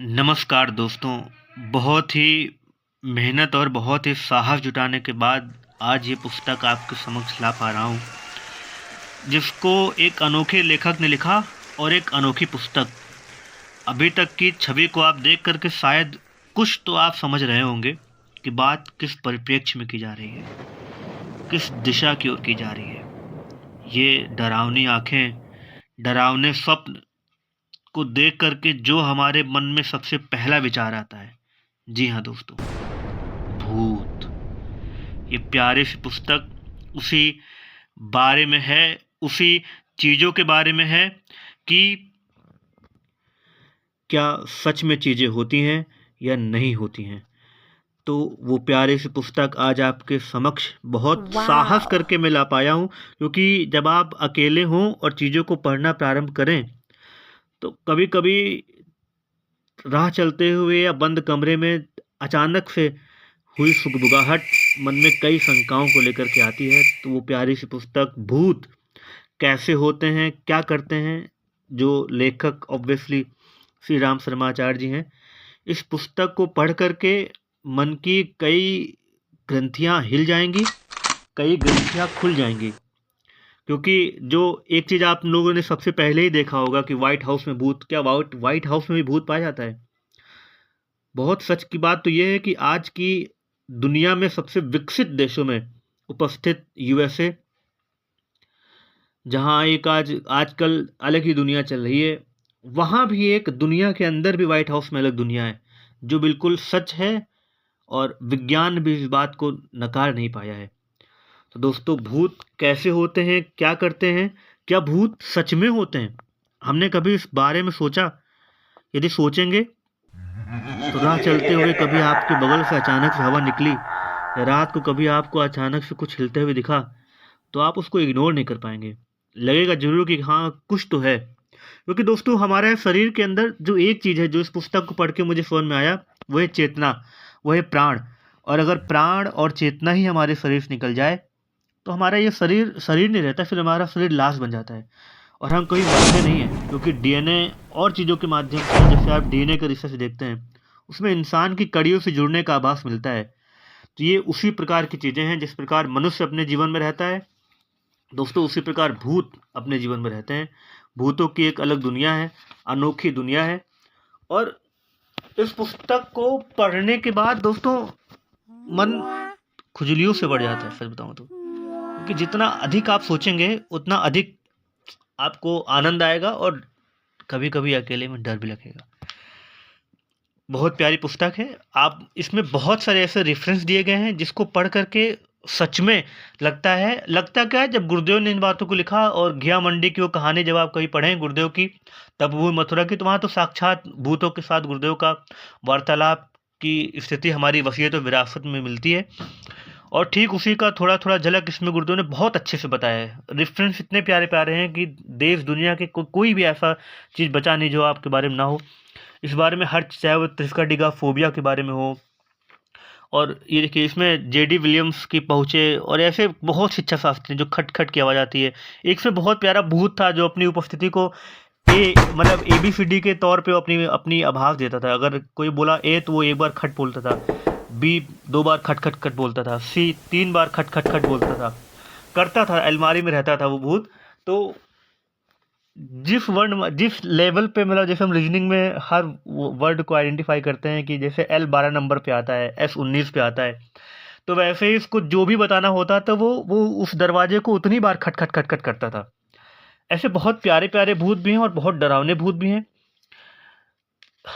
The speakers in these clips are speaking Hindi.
नमस्कार दोस्तों, बहुत ही मेहनत और बहुत ही साहस जुटाने के बाद आज ये पुस्तक आपके समक्ष ला पा रहा हूँ, जिसको एक अनोखे लेखक ने लिखा और एक अनोखी पुस्तक। अभी तक की छवि को आप देख कर के शायद कुछ तो आप समझ रहे होंगे कि बात किस परिप्रेक्ष्य में की जा रही है, किस दिशा की ओर की जा रही है। ये डरावनी आँखें, डरावने स्वप्न को देख कर के जो हमारे मन में सबसे पहला विचार आता है, जी हाँ दोस्तों, भूत। ये प्यारी सी पुस्तक उसी बारे में है, उसी चीज़ों के बारे में है कि क्या सच में चीज़ें होती हैं या नहीं होती हैं। तो वो प्यारी सी पुस्तक आज आपके समक्ष बहुत साहस वाव! करके मैं ला पाया हूँ, क्योंकि जब आप अकेले हों और चीज़ों को पढ़ना प्रारंभ करें, तो कभी-कभी राह चलते हुए या बंद कमरे में अचानक से हुई सुगबुगाहट मन में कई शंकाओं को लेकर के आती है। तो वो प्यारी सी पुस्तक भूत कैसे होते हैं, क्या करते हैं, जो लेखक ऑब्वियसली श्री राम शर्माचार्य जी हैं। इस पुस्तक को पढ़ कर के मन की कई ग्रंथियाँ हिल जाएँगी, कई ग्रंथियाँ खुल जाएँगी। क्योंकि जो एक चीज़ आप लोगों ने सबसे पहले ही देखा होगा कि व्हाइट हाउस में भूत, क्या व्हाइट हाउस में भी भूत पाया जाता है? बहुत सच की बात तो ये है कि आज की दुनिया में सबसे विकसित देशों में उपस्थित यूएसए, जहाँ एक आजकल अलग ही दुनिया चल रही है, वहाँ भी एक दुनिया के अंदर भी व्हाइट हाउस में अलग दुनिया है, जो बिल्कुल सच है और विज्ञान भी इस बात को नकार नहीं पाया है। तो दोस्तों, भूत कैसे होते हैं, क्या करते हैं, क्या भूत सच में होते हैं? हमने कभी इस बारे में सोचा? यदि सोचेंगे तो राह चलते हुए कभी आपके बगल से अचानक से हवा निकली या रात को कभी आपको अचानक से कुछ हिलते हुए दिखा, तो आप उसको इग्नोर नहीं कर पाएंगे। लगेगा जरूर कि हाँ, कुछ तो है। क्योंकि दोस्तों, हमारे शरीर के अंदर जो एक चीज़ है, जो इस पुस्तक को पढ़ के मुझे समझ में आया, वो है चेतना, वो है प्राण। और अगर प्राण और चेतना ही हमारे शरीर से निकल जाए, तो हमारा ये शरीर शरीर नहीं रहता, फिर हमारा शरीर लाश बन जाता है और हम कभी मरते नहीं हैं। क्योंकि डीएनए और चीज़ों के माध्यम से, जैसे आप डीएनए का रिसर्च देखते हैं, उसमें इंसान की कड़ियों से जुड़ने का आभास मिलता है। तो ये उसी प्रकार की चीज़ें हैं जिस प्रकार मनुष्य अपने जीवन में रहता है, दोस्तों उसी प्रकार भूत अपने जीवन में रहते हैं। भूतों की एक अलग दुनिया है, अनोखी दुनिया है। और इस पुस्तक को पढ़ने के बाद दोस्तों, मन खुजलियों से बढ़ जाता है, सच बताऊं तो। क्योंकि जितना अधिक आप सोचेंगे, उतना अधिक आपको आनंद आएगा और कभी-कभी अकेले में डर भी लगेगा। बहुत प्यारी पुस्तक है। आप इसमें बहुत सारे ऐसे रेफ़रेंस दिए गए हैं जिसको पढ़ कर के सच में लगता क्या है, जब गुरुदेव ने इन बातों को लिखा और घिया मंडी की वो कहानी जब आप कहीं पढ़ें गुरुदेव की, तब वो मथुरा की, तो वहाँ तो साक्षात भूतों के साथ गुरुदेव का वार्तालाप की स्थिति हमारी वसीयत और विरासत में मिलती है। और ठीक उसी का थोड़ा-थोड़ा झलक इसमें गुरुदेव ने बहुत अच्छे से बताया है। रेफ़रेंस इतने प्यारे-प्यारे हैं कि देश दुनिया के कोई भी ऐसा चीज़ बचा नहीं जो आपके बारे में ना हो। इस बारे में हर, चाहे वो त्रिस्का फ़ोबिया के बारे में हो, और ये देखिए इसमें जेडी विलियम्स की पहुँचे और ऐसे बहुत शिक्षा शास्त्री हैं जो खट-खट की आवाज़ आती है। एक इसमें बहुत प्यारा भूत था जो अपनी उपस्थिति को मतलब एबीसीडी के तौर पे अपनी अपनी आभास देता था। अगर कोई बोला ए, तो वो एक बार खट बोलता था, बी 2 बार खट, खट, खट बोलता था, सी 3 बार खट, खट, खट बोलता था। करता था, अलमारी में रहता था वो भूत। तो जिस लेवल पे, मतलब जैसे हम रीजनिंग में हर वर्ड को आइडेंटिफाई करते हैं कि जैसे एल 12 नंबर पे आता है, एस 19 पे आता है, तो वैसे ही इसको जो भी बताना होता तो वो उस दरवाजे को उतनी बार खट खट खट खट करता था। ऐसे बहुत प्यारे प्यारे भूत भी हैं और बहुत डरावने भूत भी हैं।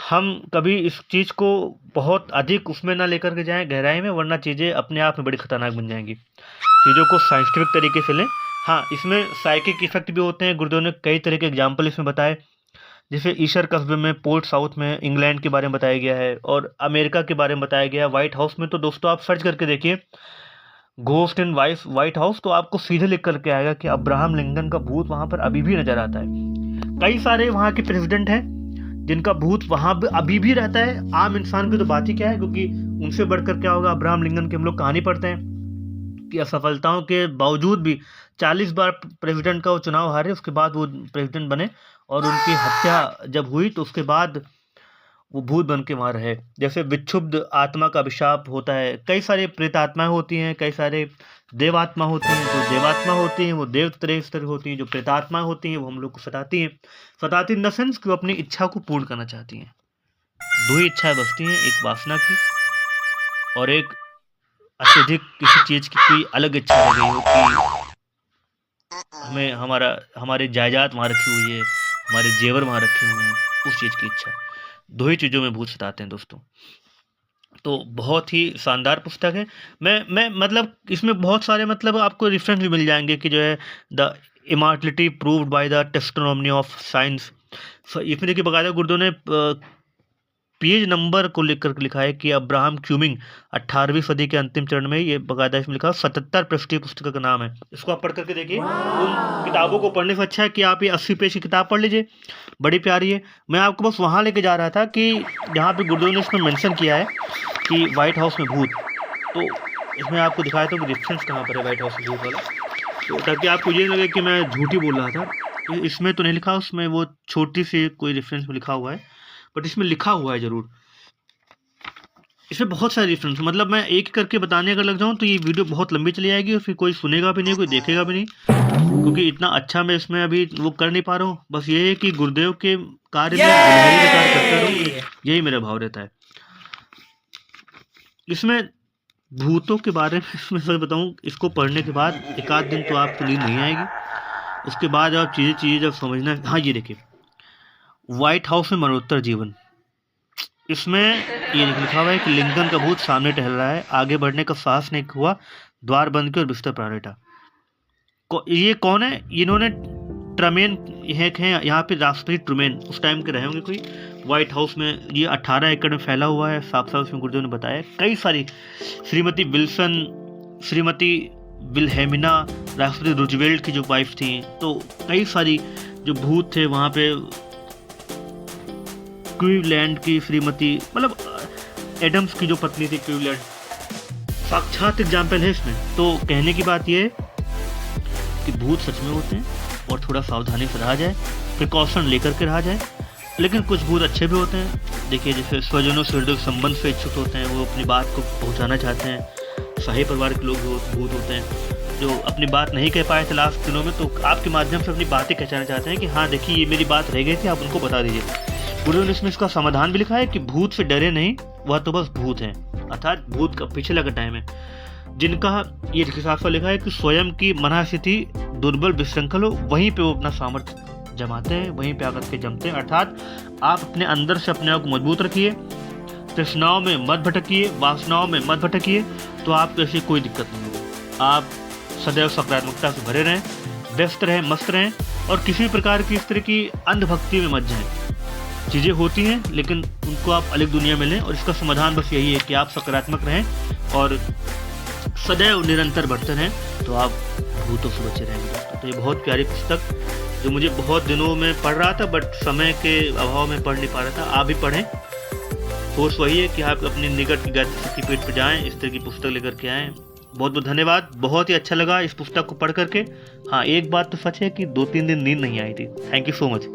हम कभी इस चीज़ को बहुत अधिक उसमें ना लेकर के जाएं गहराई में, वरना चीज़ें अपने आप में बड़ी खतरनाक बन जाएंगी। चीज़ों को साइंटिफिक तरीके से लें। हाँ, इसमें साइकिक इफेक्ट भी होते हैं। गुरुदेव ने कई तरह के एग्जाम्पल इसमें बताए, जैसे ईशर कस्बे में, पोर्ट साउथ में, इंग्लैंड के बारे में बताया गया है और अमेरिका के बारे में बताया गया है। व्हाइट हाउस में तो दोस्तों आप सर्च करके देखिए, घोस्ट इन व्हाइट हाउस, तो आपको सीधे लिख करके आएगा कि अब्राहम लिंकन का भूत वहां पर अभी भी नजर आता है। कई सारे वहां के प्रेसिडेंट हैं जिनका भूत वहां पर अभी भी रहता है। आम इंसान की तो बात ही क्या है, क्योंकि उनसे बढ़कर क्या होगा, अब्राहम लिंकन की हम लोग कहानी पढ़ते हैं कि असफलताओं के बावजूद भी 40 बार प्रेसिडेंट का वो चुनाव हारे, उसके बाद वो प्रेसिडेंट बने। और उनकी हत्या जब हुई तो उसके बाद वो भूत बन के वहाँ रहे। जैसे विक्षुब्ध आत्मा का अभिशाप होता है, कई सारे प्रेत आत्माएं होती हैं, कई सारे देवात्मा होती हैं। जो देवात्मा होती हैं वो देव तरह इस तरह होती हैं, जो प्रेतात्मा होती हैं वो हम लोग को सताती हैं। सताती इन द सेंस कि वो अपनी इच्छा को पूर्ण करना चाहती हैं। दो ही इच्छाएं बसती हैं, एक वासना की और एक अत्यधिक किसी चीज की कोई अलग इच्छा रह गई हो कि हमें हमारे जायदाद वहाँ रखी हुई है, हमारे जेवर वहाँ रखे हुए हैं, उस चीज की इच्छा। दो ही चीजों में भूत सताते हैं दोस्तों। तो बहुत ही शानदार पुस्तक है। मैं मतलब इसमें बहुत सारे मतलब आपको रेफरेंस भी मिल जाएंगे कि जो है the immortality proved by the testimony of science. इसमें देखिए बकायदा गुर्दो ने पेज नंबर को लेकर लिखा है कि अब्राहम क्यूमिंग 18वीं सदी के अंतिम चरण में, ये बकायदा इसमें लिखा 77 पृष्ठीय पुस्तक का नाम है। इसको आप पढ़ करके देखिए। उन किताबों को पढ़ने से अच्छा है कि आप ये 80 पेज की किताब पढ़ लीजिए, बड़ी प्यारी है। मैं आपको बस वहाँ लेके जा रहा था कि जहाँ पे गुर्दो ने इसमें मेंशन किया है कि व्हाइट हाउस में भूत, तो इसमें आपको दिखाया था कि रेफरेंस कहाँ पर है व्हाइट हाउस में भूत वाला, तो ताकि आपको ये लगे कि मैं झूठी बोल रहा था। इसमें तो नहीं लिखा, उसमें वो छोटी सी कोई रेफरेंस में लिखा हुआ है, बट इसमें लिखा हुआ है ज़रूर। इसमें बहुत सारे रेफरेंस, मतलब मैं एक करके बताने अगर लग जाऊँ तो ये वीडियो बहुत लंबी चली जाएगी और फिर कोई सुनेगा भी नहीं, कोई देखेगा भी नहीं, क्योंकि इतना अच्छा मैं इसमें अभी वो कर नहीं पा रहा हूँ। बस ये है कि गुरुदेव के कार्य में गहराई से कार्य करता रहूँ, यही मेरा भाव रहता है। इसमें भूतों के बारे में इसमें सच बताऊँ, इसको पढ़ने के बाद एक आध दिन तो आपको नींद नहीं आएगी। उसके बाद आप चीज़ें जब समझना। हाँ ये देखिए, व्हाइट हाउस में मरणोत्तर जीवन, इसमें ये लिखा हुआ है कि लिंकन का भूत सामने टहल रहा है, आगे बढ़ने का साहस नहीं हुआ, द्वार बंद किया और बिस्तर पर लेटा। ये कौन है? इन्होंने ट्रुमैन हैं यहाँ पे, राष्ट्रपति ट्रुमैन उस टाइम के रहे होंगे कोई। व्हाइट हाउस में ये 18 एकड़ में फैला हुआ है, साफ साफ उसमें गुरुदेव ने बताया। कई सारी श्रीमती विल्सन, श्रीमती विल्हेमिना, राष्ट्रपति रूजवेल्ट की जो वाइफ थी, तो कई सारी जो भूत थे वहाँ पे। क्लीवलैंड की श्रीमती, मतलब एडम्स की जो पत्नी थी क्लीवलैंड, साक्षात एग्जाम्पल है इसमें। तो कहने की बात यह है कि भूत सच में होते हैं और थोड़ा सावधानी से रहा जाए, प्रिकॉशन लेकर के रहा जाए। लेकिन कुछ भूत अच्छे भी होते हैं। देखिए जैसे स्वजनों से हृदय संबंध से इच्छुक होते हैं, वो अपनी बात को पहुंचाना चाहते हैं। शाही परिवार के लोग भूत होते हैं जो अपनी बात नहीं कह पाए थे लास्ट दिनों में, तो आपके माध्यम से अपनी बातें कहना चाहते हैं कि हाँ देखिए ये मेरी बात रह गई थी, आप उनको बता दीजिए। गुरुदेव ने इसमें इसका समाधान भी लिखा है कि भूत से डरे नहीं, वह तो बस भूत हैं, अर्थात भूत का पिछला का टाइम है, जिनका ये साफ लिखा है कि स्वयं की मनःस्थिति दुर्बल विशृंखल हो, वहीं पे वो अपना सामर्थ्य जमाते हैं, वहीं पे आकर के जमते हैं। अर्थात आप अपने अंदर से अपने आप को मजबूत रखिए, तृष्णाओं में मत भटकिए, वासनाओं में मत भटकिए, तो आपको ऐसी कोई दिक्कत नहीं होगी। आप सदैव सकारात्मकता से भरे रहें, व्यस्त रहें, मस्त रहें, और किसी प्रकार की इस तरह की अंधभक्ति में मत जाएं। चीज़ें होती हैं लेकिन उनको आप अलग दुनिया में लें, और इसका समाधान बस यही है कि आप सकारात्मक रहें और सदैव निरंतर बढ़ते रहें, तो आप भूतों से बचे रहेंगे दोस्तों। तो ये बहुत प्यारी पुस्तक जो मुझे बहुत दिनों में पढ़ रहा था, बट समय के अभाव में पढ़ नहीं पा रहा था। आप भी पढ़ें, कोर्स वही है कि आप अपनी निकट की गायत्री शक्तिपीठ पर जाएँ, इस तरह की पुस्तक लेकर के आएँ। बहुत बहुत धन्यवाद, बहुत ही अच्छा लगा इस पुस्तक को पढ़ करके। हाँ एक बात तो सच है कि 2-3 दिन नींद नहीं आई थी। Thank you so much.